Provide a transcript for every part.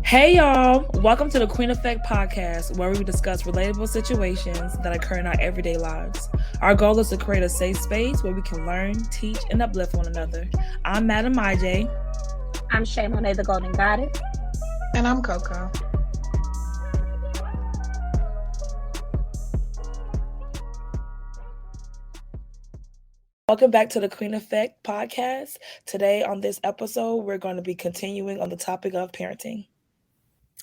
Hey y'all, welcome to the Queen Effect podcast, where we discuss relatable situations that occur in our everyday lives. Our goal is to create a safe space where we can learn, teach, and uplift one another. I'm Madam IJ. I'm Shay Monet, the Golden Goddess. And I'm Coco. Welcome back to the Queen Effect podcast. Today on this episode, we're going to be continuing on the topic of parenting.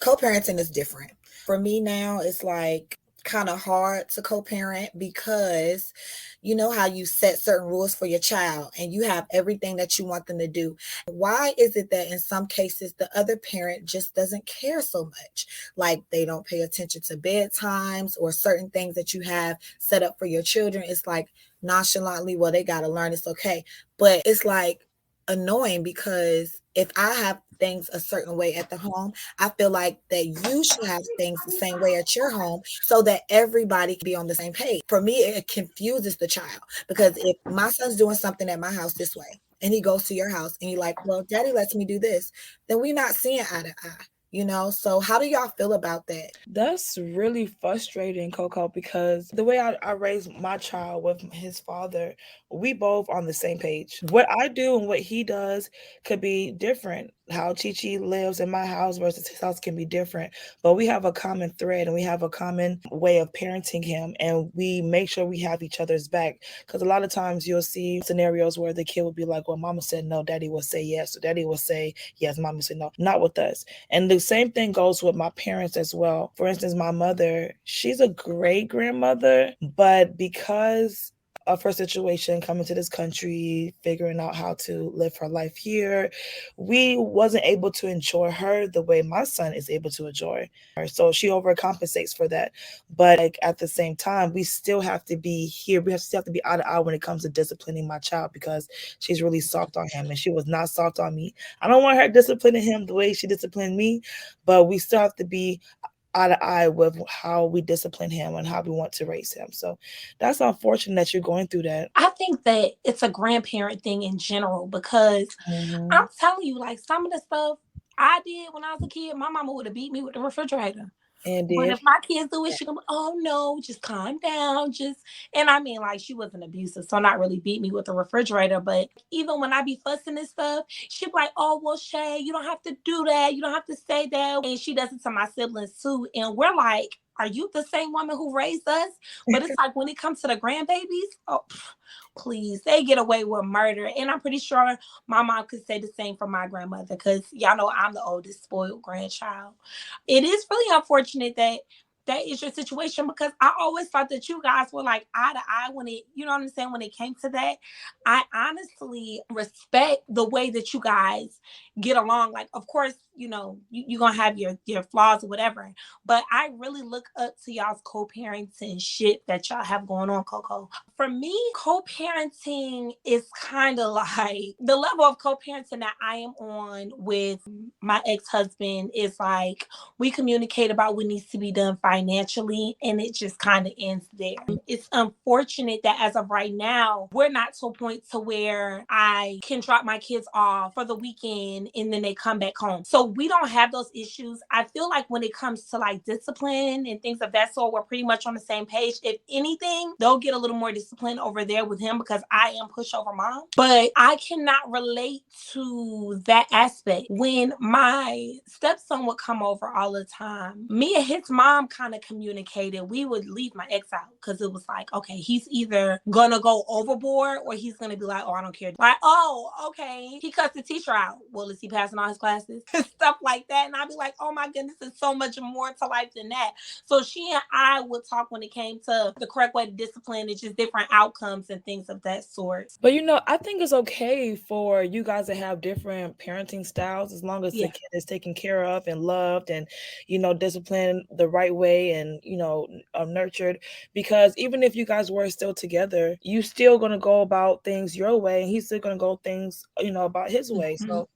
Co-parenting is different. For me now, it's like kind of hard to co-parent because you know how you set certain rules for your child and you have everything that you want them to do. Why is it that in some cases the other parent just doesn't care so much? Like they don't pay attention to bedtimes or certain things that you have set up for your children. It's like nonchalantly, well, they got to learn, it's okay. But it's like annoying because if I have things a certain way at the home, I feel like that you should have things the same way at your home so that everybody can be on the same page. For me, it confuses the child because if my son's doing something at my house this way and he goes to your house and you're like, well, daddy lets me do this, then we're not seeing eye to eye. You know, so how do y'all feel about that? That's really frustrating, Coco, because the way I raised my child with his father, we both on the same page. What I do and what he does could be different. How Chi-Chi lives in my house versus his house can be different, but we have a common thread and we have a common way of parenting him, and we make sure we have each other's back. Because a lot of times you'll see scenarios where the kid will be like, well, mama said no, daddy will say yes, or daddy will say yes, mama said no. Not with us. And the same thing goes with my parents as well. For instance, my mother, she's a great grandmother, but because of her situation coming to this country, figuring out how to live her life here, we wasn't able to enjoy her the way my son is able to enjoy her. So she overcompensates for that. But like at the same time, we still have to be here. We still have to be eye to eye when it comes to disciplining my child because she's really soft on him and she was not soft on me. I don't want her disciplining him the way she disciplined me, but we still have to be eye to eye with how we discipline him and how we want to raise him. So that's unfortunate that you're going through that. I think that it's a grandparent thing in general because I'm telling you, like some of the stuff I did when I was a kid, my mama would have beat me with the refrigerator. But if my kids do it, she gonna, oh no, just calm down. And I mean, like she wasn't abusive, so not really beat me with the refrigerator. But even when I be fussing and stuff, she'd be like, oh, well, Shay, you don't have to do that. You don't have to say that. And she does it to my siblings too. And we're like, are you the same woman who raised us? But it's like when it comes to the grandbabies, oh, please, they get away with murder. And I'm pretty sure my mom could say the same for my grandmother because y'all know I'm the oldest spoiled grandchild. It is really unfortunate that is your situation because I always thought that you guys were like eye to eye when it, you know what I'm saying, when it came to that. I honestly respect the way that you guys get along. Like, of course, you know, you're going to have your flaws or whatever, but I really look up to y'all's co-parenting shit that y'all have going on, Coco. For me, co-parenting is kind of like the level of co-parenting that I am on with my ex-husband is like, we communicate about what needs to be done financially, and it just kind of ends there. It's unfortunate that as of right now, we're not to a point to where I can drop my kids off for the weekend and then they come back home. So we don't have those issues. I feel like when it comes to like discipline and things of that sort, we're pretty much on the same page. If anything, they'll get a little more discipline over there with him because I am pushover mom. But I cannot relate to that aspect. When my stepson would come over all the time, me and his mom kind of communicated. We would leave my ex out because it was like, okay, he's either gonna go overboard or he's gonna be like, oh, I don't care. Like, oh, okay, he cussed the teacher out. Well, is he passing all his classes? Stuff like that. And I'd be like, oh my goodness, there's so much more to life than that. So she and I would talk when it came to the correct way to discipline. It's just different outcomes and things of that sort. But you know, I think it's okay for you guys to have different parenting styles as long as the kid is taken care of and loved and, you know, disciplined the right way and, you know, nurtured. Because even if you guys were still together, you still going to go about things your way and he's still going to go things, you know, about his way. So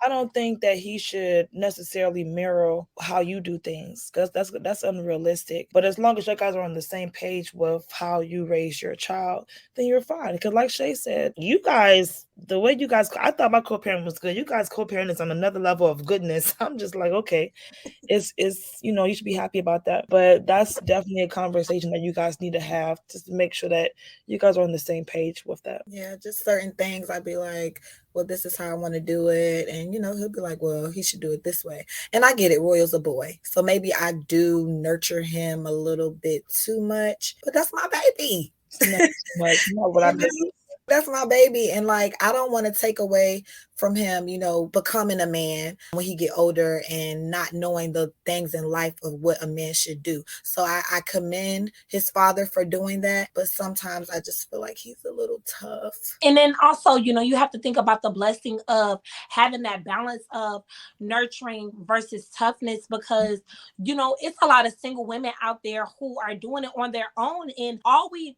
I don't think that he should necessarily mirror how you do things, because that's unrealistic. But as long as you guys are on the same page with how you raise your child, then you're fine. Because like Shay said, you guys, the way you guys, I thought my co-parent was good. You guys co-parent is on another level of goodness. I'm just like, okay, it's you should be happy about that. But that's definitely a conversation that you guys need to have, just to make sure that you guys are on the same page with that. Yeah, just certain things I'd be like, well, this is how I want to do it. And, he'll be like, well, he should do it this way. And I get it. Royal's a boy. So maybe I do nurture him a little bit too much, but that's my baby. Not too much. Not what I mean. That's my baby. And I don't want to take away from him, becoming a man when he get older and not knowing the things in life of what a man should do. So I commend his father for doing that. But sometimes I just feel like he's a little tough. And then also, you have to think about the blessing of having that balance of nurturing versus toughness, because, it's a lot of single women out there who are doing it on their own. And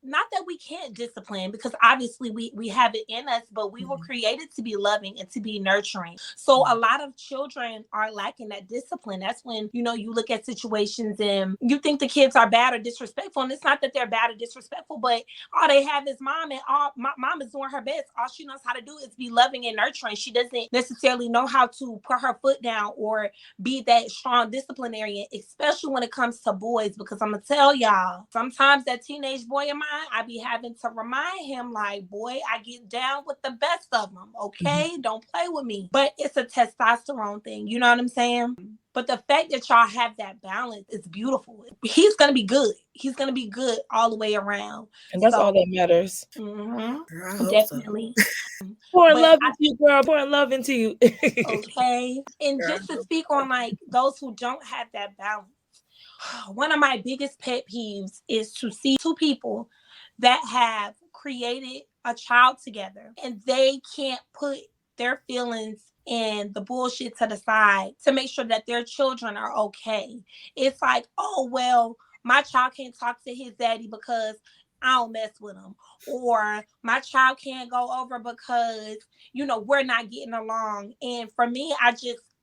not that we can't discipline, because obviously we have it in us, but we were created to be loving and to be nurturing. So a lot of children are lacking that discipline. That's when, you look at situations and you think the kids are bad or disrespectful. And it's not that they're bad or disrespectful, but all they have is mom, and mom is doing her best. All she knows how to do is be loving and nurturing. She doesn't necessarily know how to put her foot down or be that strong disciplinarian, especially when it comes to boys. Because I'm gonna tell y'all, sometimes that teenage boy of mine, I be having to remind him, like, boy, I get down with the best of them. Okay, don't play with me. But it's a testosterone thing. You know what I'm saying? But the fact that y'all have that balance is beautiful. He's going to be good. He's going to be good all the way around. And that's all that matters. Definitely. Pouring love into you, girl. Pouring love into you. Okay. And just to speak on those who don't have that balance, one of my biggest pet peeves is to see two people that have created a child together and they can't put their feelings and the bullshit to the side to make sure that their children are okay. It's like, oh, well, my child can't talk to his daddy because I don't mess with him. Or my child can't go over because, we're not getting along. And for me,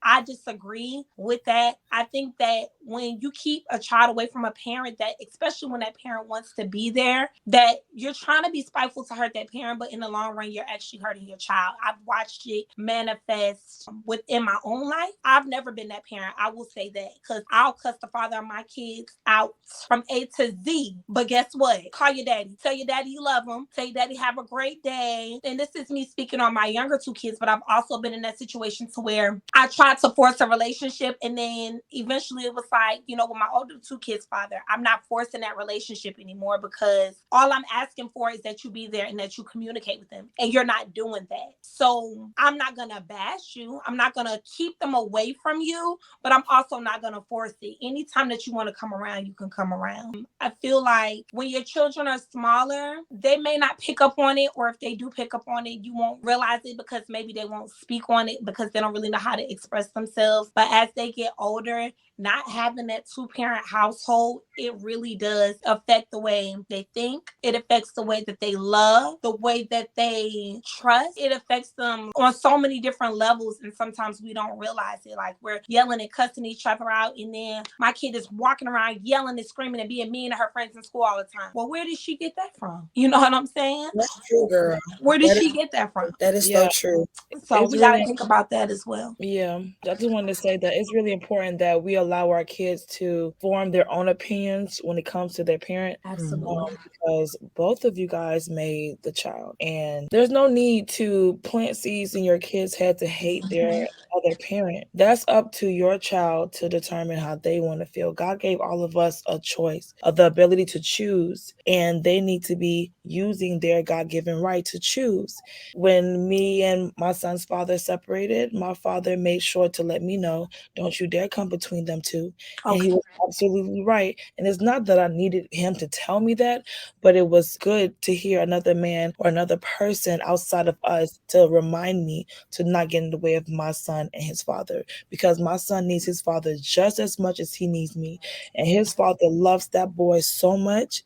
I disagree with that. I think that when you keep a child away from a parent, that especially when that parent wants to be there, that you're trying to be spiteful to hurt that parent, but in the long run, you're actually hurting your child. I've watched it manifest within my own life. I've never been that parent. I will say that, because I'll cuss the father of my kids out from A to Z. But guess what? Call your daddy. Tell your daddy you love him. Tell your daddy have a great day. And this is me speaking on my younger two kids, but I've also been in that situation to where I tried to force a relationship, and then eventually it was like, with my older two kids' father, I'm not forcing that relationship anymore, because all I'm asking for is that you be there and that you communicate with them, and you're not doing that. So I'm not gonna bash you. I'm not gonna keep them away from you, but I'm also not gonna force it. Anytime that you want to come around, you can come around. I feel like when your children are smaller, they may not pick up on it, or if they do pick up on it, you won't realize it because maybe they won't speak on it because they don't really know how to express themselves. But as they get older, not having that two-parent household, it really does affect the way they think. It affects the way that they love, the way that they trust. It affects them on so many different levels, and sometimes we don't realize it. Like, we're yelling and cussing each other out, and then my kid is walking around yelling and screaming and being mean to her friends in school all the time. Well, where did she get that from? You know what I'm saying? That's true, girl. Where did she get that from? That is so true. So we got to think about that as well. Yeah, I just wanted to say that it's really important that we allow our kids to form their own opinions when it comes to their parent. Absolutely. Because both of you guys made the child, and there's no need to plant seeds in your kids' head to hate their other parent. That's up to your child to determine how they want to feel. God gave all of us a choice, of the ability to choose, and they need to be using their God-given right to choose. When me and my son's father separated, my father made sure to let me know, don't you dare come between them two. Okay. And he was absolutely right. And it's not that I needed him to tell me that, but it was good to hear another man or another person outside of us to remind me to not get in the way of my son son and his father, because my son needs his father just as much as he needs me. And his father loves that boy so much.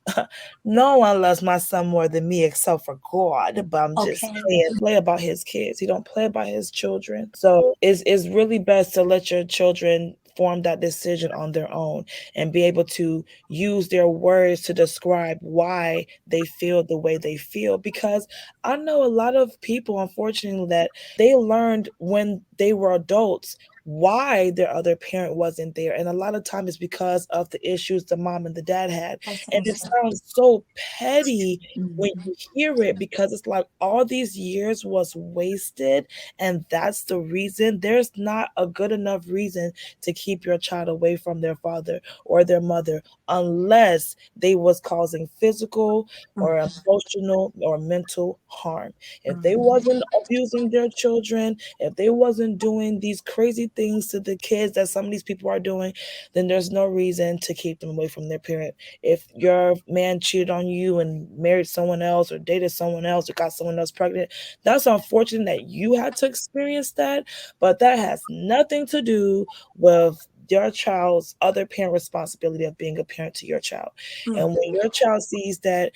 No one loves my son more than me except for God. But I'm just saying, play about his kids. He don't play about his children. So it's really best to let your children form that decision on their own and be able to use their words to describe why they feel the way they feel. Because I know a lot of people, unfortunately, that they learned when they were adults why their other parent wasn't there. And a lot of times it's because of the issues the mom and the dad had. And it sounds so petty when you hear it, because it's like all these years was wasted, and that's the reason. There's not a good enough reason to keep your child away from their father or their mother unless they was causing physical or emotional or mental harm. If they wasn't abusing their children, if they wasn't doing these crazy things to the kids that some of these people are doing, then there's no reason to keep them away from their parent. If your man cheated on you and married someone else or dated someone else or got someone else pregnant, that's unfortunate that you had to experience that, but that has nothing to do with your child's other parent responsibility of being a parent to your child. And when your child sees that,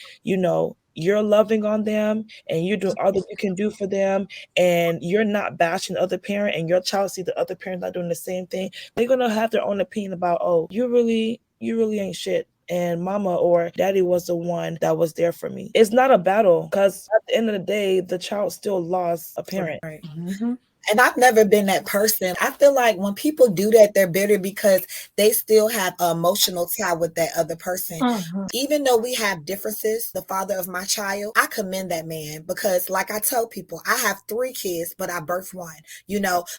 you're loving on them and you're doing all that you can do for them, and you're not bashing the other parent, and your child see the other parent not doing the same thing, they're gonna have their own opinion about, oh, you really ain't shit, and mama or daddy was the one that was there for me. It's not a battle, because at the end of the day, the child still lost a parent. Right. And I've never been that person. I feel like when people do that, they're bitter because they still have an emotional tie with that other person. Even though we have differences, the father of my child, I commend that man because, like I tell people, I have 3 kids, but I birthed one.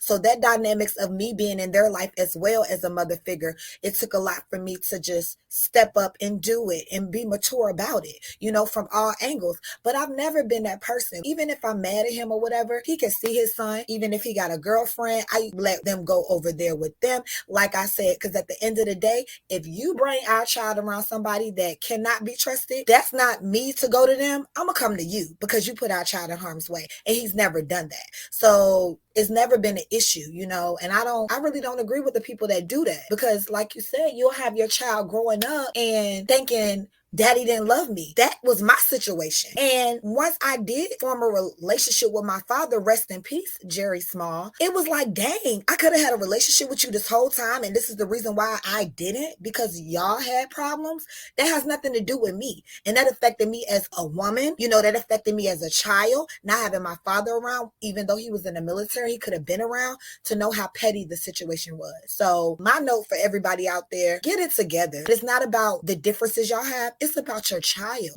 So that dynamics of me being in their life as well as a mother figure, it took a lot for me to just step up and do it and be mature about it, from all angles. But I've never been that person. Even if I'm mad at him or whatever, he can see his son. Even if he got a girlfriend, I let them go over there with them. Like I said, because at the end of the day, if you bring our child around somebody that cannot be trusted, that's not me to go to them. I'm going to come to you because you put our child in harm's way. And he's never done that. So it's never been an issue, and I really don't agree with the people that do that, because like you said, you'll have your child growing up and thinking, daddy didn't love me. That was my situation. And once I did form a relationship with my father, rest in peace, Jerry Small, it was like, dang, I could have had a relationship with you this whole time. And this is the reason why I didn't, because y'all had problems. That has nothing to do with me. And that affected me as a woman. That affected me as a child, not having my father around, even though he was in the military, he could have been around, to know how petty the situation was. So my note for everybody out there, get it together. It's not about the differences y'all have. It's about your child,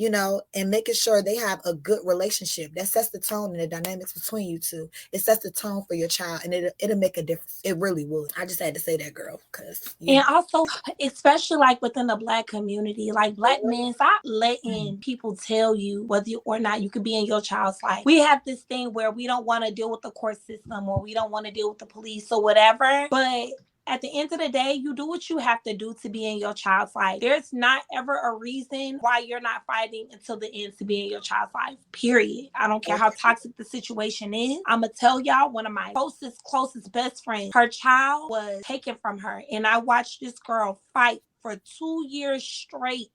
and making sure they have a good relationship. That sets the tone and the dynamics between you two. It sets the tone for your child, and it'll make a difference. It really would. I just had to say that, girl, because And also, especially like within the Black community, like Black men, stop letting people tell you whether or not you could be in your child's life. We have this thing where we don't want to deal with the court system, or we don't want to deal with the police or whatever, but at the end of the day, you do what you have to do to be in your child's life. There's not ever a reason why you're not fighting until the end to be in your child's life, period. I don't care how toxic the situation is. I'm going to tell y'all, one of my closest best friends, her child was taken from her. And I watched this girl fight for 2 years straight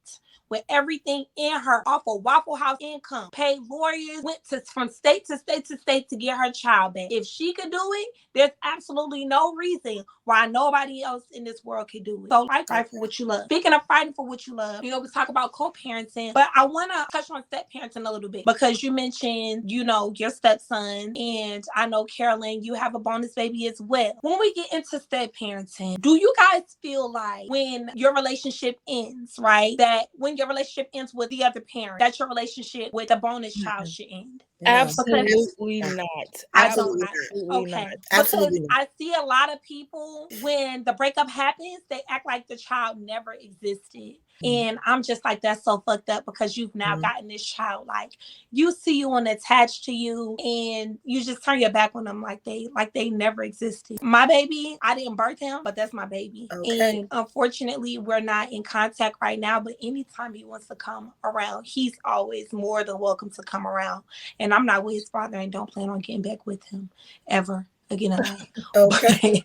with everything in her off of Waffle House income, paid lawyers, went from state to state to state to get her child back. If she could do it, there's absolutely no reason why nobody else in this world could do it. So fight for what you love. Speaking of fighting for what you love, we always talk about co-parenting, but I want to touch on step-parenting a little bit, because you mentioned, your stepson, and I know, Carolyn, you have a bonus baby as well. When we get into step-parenting, do you guys feel like when your relationship ends, right, that when your relationship ends with the other parent, that your relationship with the bonus child should end? Absolutely not. Absolutely Not. Okay. Absolutely Because not. I see a lot of people, when the breakup happens, they act like the child never existed. And I'm just like, that's so fucked up, because you've now gotten this child, like, you see you and attached to you, and you just turn your back on them like they never existed. My baby, I didn't birth him, but that's my baby. Okay. And unfortunately, we're not in contact right now, but anytime he wants to come around, he's always more than welcome to come around. And I'm not with his father and don't plan on getting back with him ever again in life. Okay.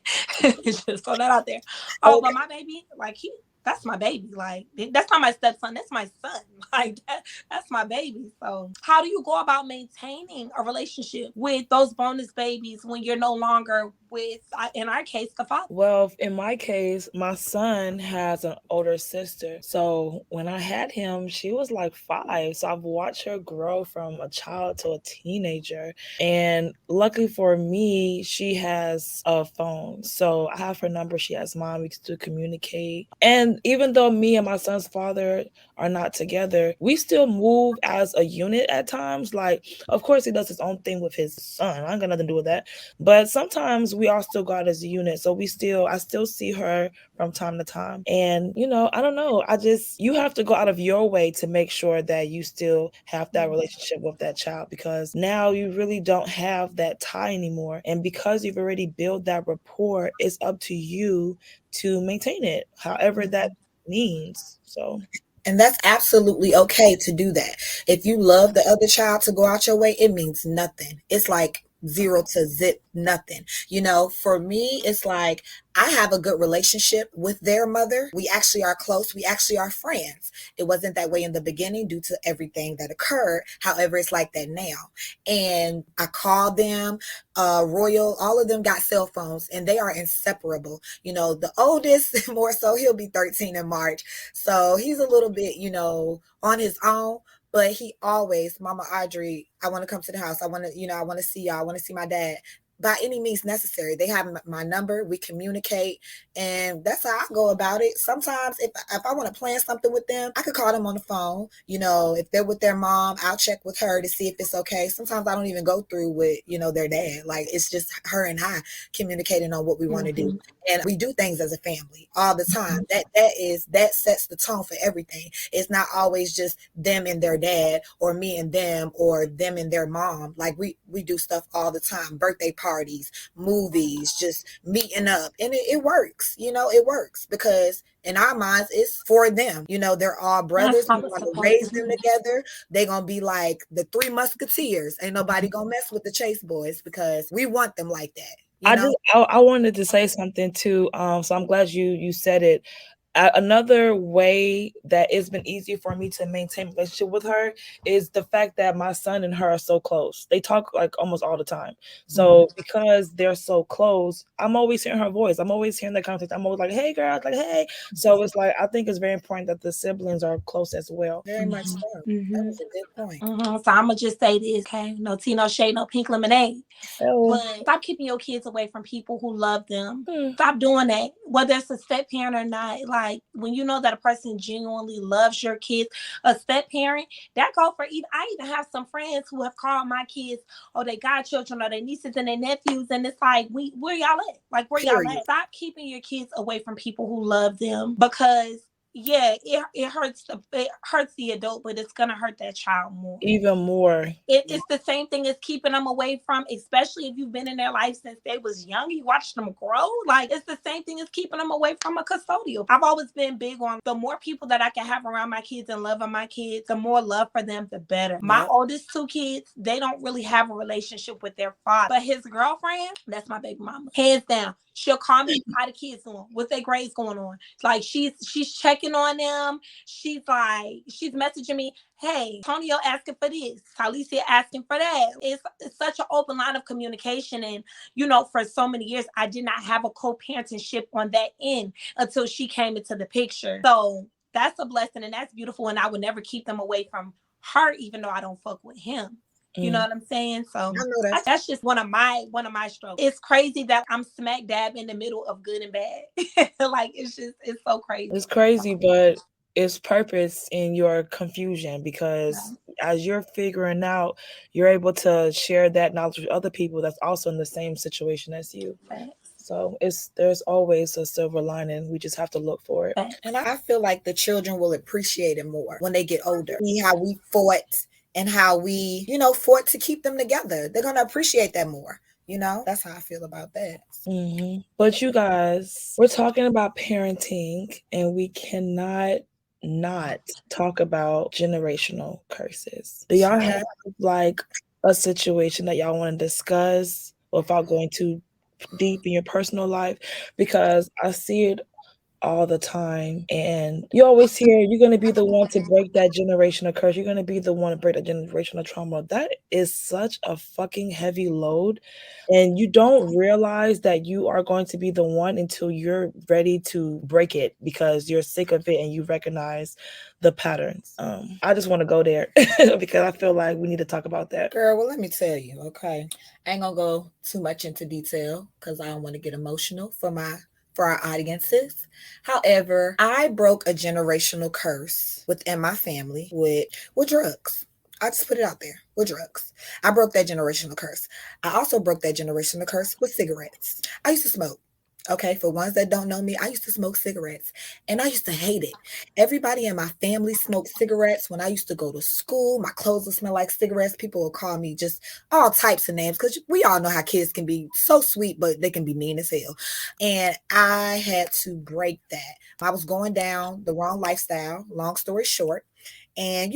Just throw that out there. Oh, but my baby, like that's my baby. Like that's not my stepson. That's my son. Like that's my baby. So how do you go about maintaining a relationship with those bonus babies when you're no longer with, in our case, the father? Well, in my case, my son has an older sister. So when I had him, she was like 5. So I've watched her grow from a child to a teenager. And luckily for me, she has a phone. So I have her number. She has mine. We can still communicate. And even though me and my son's father are not together, we still move as a unit at times. Like, of course, he does his own thing with his son. I ain't got nothing to do with that. But sometimes we all still go out as a unit. So I still see her from time to time. And, I don't know. You have to go out of your way to make sure that you still have that relationship with that child, because now you really don't have that tie anymore. And because you've already built that rapport, it's up to you to maintain it, however that means. So. And that's absolutely okay to do that. If you love the other child to go out your way, it means nothing. It's like zero to zip nothing. For me, it's like I have a good relationship with their mother. We actually are close. We actually are friends. It wasn't that way in the beginning due to everything that occurred. However, it's like that now. And I call them, Royal, all of them got cell phones and they are inseparable. The oldest, more so, he'll be 13 in March. So he's a little bit, on his own. But he always, Mama Audrey, I want to come to the house. I want to, I want to see y'all. I want to see my dad. By any means necessary. They have my number. We communicate, and that's how I go about it. Sometimes if I want to plan something with them, I could call them on the phone. If they're with their mom, I'll check with her to see if it's okay. Sometimes I don't even go through with, their dad. Like, it's just her and I communicating on what we want to do. And we do things as a family all the time. That sets the tone for everything. It's not always just them and their dad, or me and them, or them and their mom. Like, we do stuff all the time. Birthday parties, movies, just meeting up. And it works. It works because in our minds, it's for them. They're all brothers. We want to raise them together. They're going to be like the 3 Musketeers. Ain't nobody going to mess with the Chase boys because we want them like that. I wanted to say something too. So I'm glad you said it. Another way that it's been easier for me to maintain a relationship with her is the fact that my son and her are so close. They talk like almost all the time. So because they're so close, I'm always hearing her voice. I'm always hearing that conversation. I'm always like, hey girl, like, hey. So it's like, I think it's very important that the siblings are close as well. Very much so. That was a good point. So I'm gonna just say this, okay? No tea, no shade, no pink lemonade. But stop keeping your kids away from people who love them. Stop doing that, whether it's a step parent or not. Like, when you know that a person genuinely loves your kids, a step parent, that go for even. I even have some friends who have called my kids, or they godchildren, or their nieces and their nephews, and it's like, where y'all at? Like, where y'all at? Stop keeping your kids away from people who love them, because it hurts the adult, but it's gonna hurt that child more, even more. It's the same thing as keeping them away from, especially if you've been in their life since they was young, you watched them grow. Like, it's the same thing as keeping them away from a custodial. I've always been big on the more people that I can have around my kids and love on my kids, the more love for them, the better. My oldest 2 kids, they don't really have a relationship with their father, but his girlfriend, that's my baby mama, hands down. She'll call me, how the kids doing, what's their grades going on. It's like, she's checking on them. She's messaging me, hey, Tonio asking for this, Talicia asking for that. It's such an open line of communication. And, for so many years, I did not have a co-parentingship on that end until she came into the picture. So that's a blessing and that's beautiful. And I would never keep them away from her, even though I don't fuck with him. You know what I'm saying? So that's just one of my struggles. It's crazy that I'm smack dab in the middle of good and bad. Like, it's so crazy. It's crazy, but it's purpose in your confusion, because as you're figuring out, you're able to share that knowledge with other people that's also in the same situation as you. So there's always a silver lining. We just have to look for it. And I feel like the children will appreciate it more when they get older. See how we fought and how we, fought to keep them together. They're going to appreciate that more. That's how I feel about that. But you guys, we're talking about parenting, and we cannot not talk about generational curses. Do y'all have like a situation that y'all want to discuss without going too deep in your personal life, because I see it all the time. And you always hear you're going to be the one to break that generational curse. You're going to be the one to break that generational trauma. That is such a fucking heavy load. And you don't realize that you are going to be the one until you're ready to break it, because you're sick of it and you recognize the patterns. I just want to go there because I feel like we need to talk about that. Girl, well, let me tell you, okay? I ain't gonna go too much into detail because I don't want to get emotional for our audiences. However, I broke a generational curse within my family with drugs. I just put it out there with drugs. I broke that generational curse. I also broke that generational curse with cigarettes. I used to smoke. Okay, for ones that don't know me, I used to smoke cigarettes and I used to hate it. Everybody in my family smoked cigarettes. When I used to go to school, my clothes would smell like cigarettes. People would call me just all types of names because we all know how kids can be so sweet, but they can be mean as hell. And I had to break that. I was going down the wrong lifestyle, long story short, and,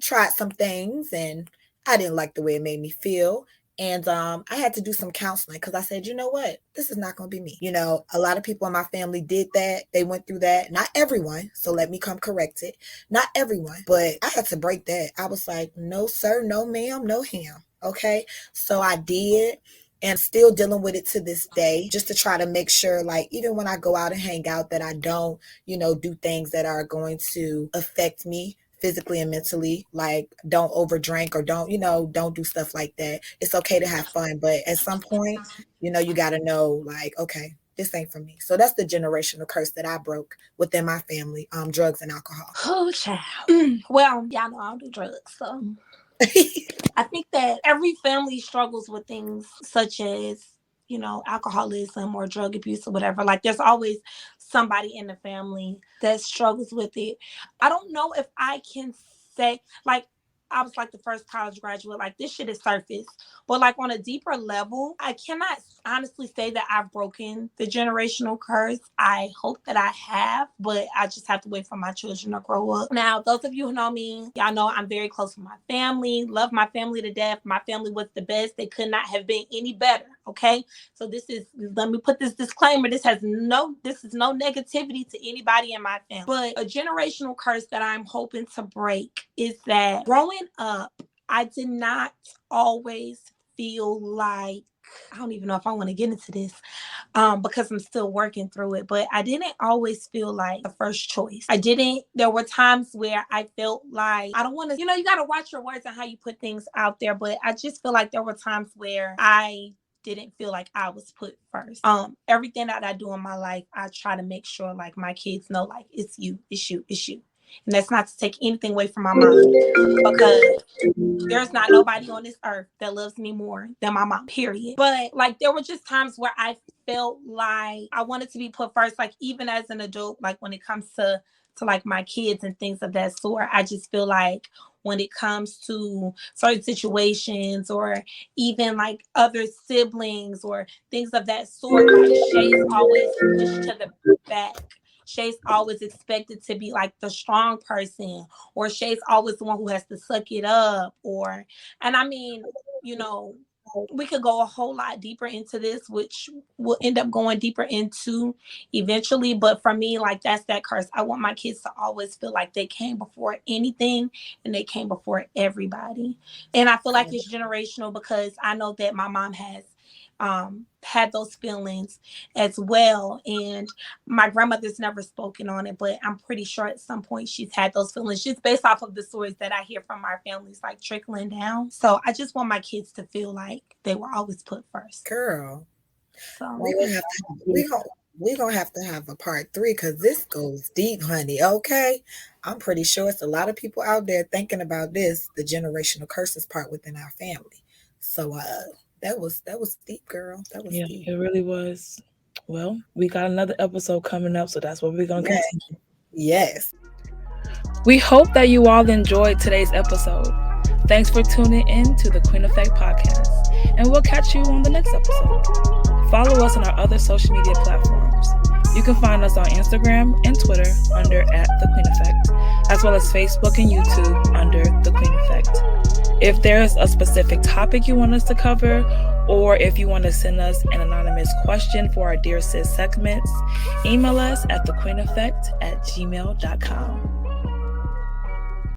tried some things and I didn't like the way it made me feel. And I had to do some counseling because I said, you know what? This is not going to be me. A lot of people in my family did that. They went through that. Not everyone. So let me come correct it. Not everyone. But I had to break that. I was like, no, sir, no, ma'am, no, him. Okay. So I did. And still dealing with it to this day, just to try to make sure, like, even when I go out and hang out, that I don't, do things that are going to affect me physically and mentally, like don't overdrink or don't do stuff like that. It's okay to have fun, but at some point, you got to know, like, okay, this ain't for me. So that's the generational curse that I broke within my family, drugs and alcohol. Oh, child. Well, y'all know I don't do drugs, so I think that every family struggles with things such as, alcoholism or drug abuse or whatever. Like, there's always somebody in the family that struggles with it. I don't know if I can say, like, I was like the first college graduate, like this shit is surface. But like on a deeper level, I cannot honestly say that I've broken the generational curse. I hope that I have, but I just have to wait for my children to grow up. Now, those of you who know me, y'all know I'm very close with my family, love my family to death. My family was the best. They could not have been any better. Okay. So let me put this disclaimer. This is no negativity to anybody in my family. But a generational curse that I'm hoping to break is that growing up, I did not always feel like, I don't even know if I want to get into this because I'm still working through it, but I didn't always feel like the first choice. There were times where I felt like, I don't want to, you got to watch your words and how you put things out there, but I just feel like there were times where I didn't feel like I was put first. Everything that I do in my life, I try to make sure like my kids know, like, it's you. And that's not to take anything away from my mom, because there's not nobody on this earth that loves me more than my mom, period. But like, there were just times where I felt like I wanted to be put first, like even as an adult, like when it comes to like my kids and things of that sort. I just feel like when it comes to certain situations or even like other siblings or things of that sort, like Shay's always pushed to the back. Shay's always expected to be like the strong person, or Shay's always the one who has to suck it up, and I mean, we could go a whole lot deeper into this, which we'll end up going deeper into eventually. But for me, like, that's that curse. I want my kids to always feel like they came before anything and they came before everybody. And I feel like it's generational because I know that my mom has had those feelings as well, and my grandmother's never spoken on it, but I'm pretty sure at some point she's had those feelings just based off of the stories that I hear from our families, like trickling down. So I just want my kids to feel like they were always put first. Girl, so we're gonna have to have a part 3 because this goes deep, honey. Okay, I'm pretty sure it's a lot of people out there thinking about this, the generational curses part within our family. So that was deep, girl. That was deep. It really was. Well, we got another episode coming up, so that's what we're going to continue. Yes. We hope that you all enjoyed today's episode. Thanks for tuning in to the Queen Effect podcast, and we'll catch you on the next episode. Follow us on our other social media platforms. You can find us on Instagram and Twitter under @The Queen Effect, as well as Facebook and YouTube under The Queen Effect. If there's a specific topic you want us to cover, or if you want to send us an anonymous question for our Dear Sis segments, email us at thequeeneffect@gmail.com.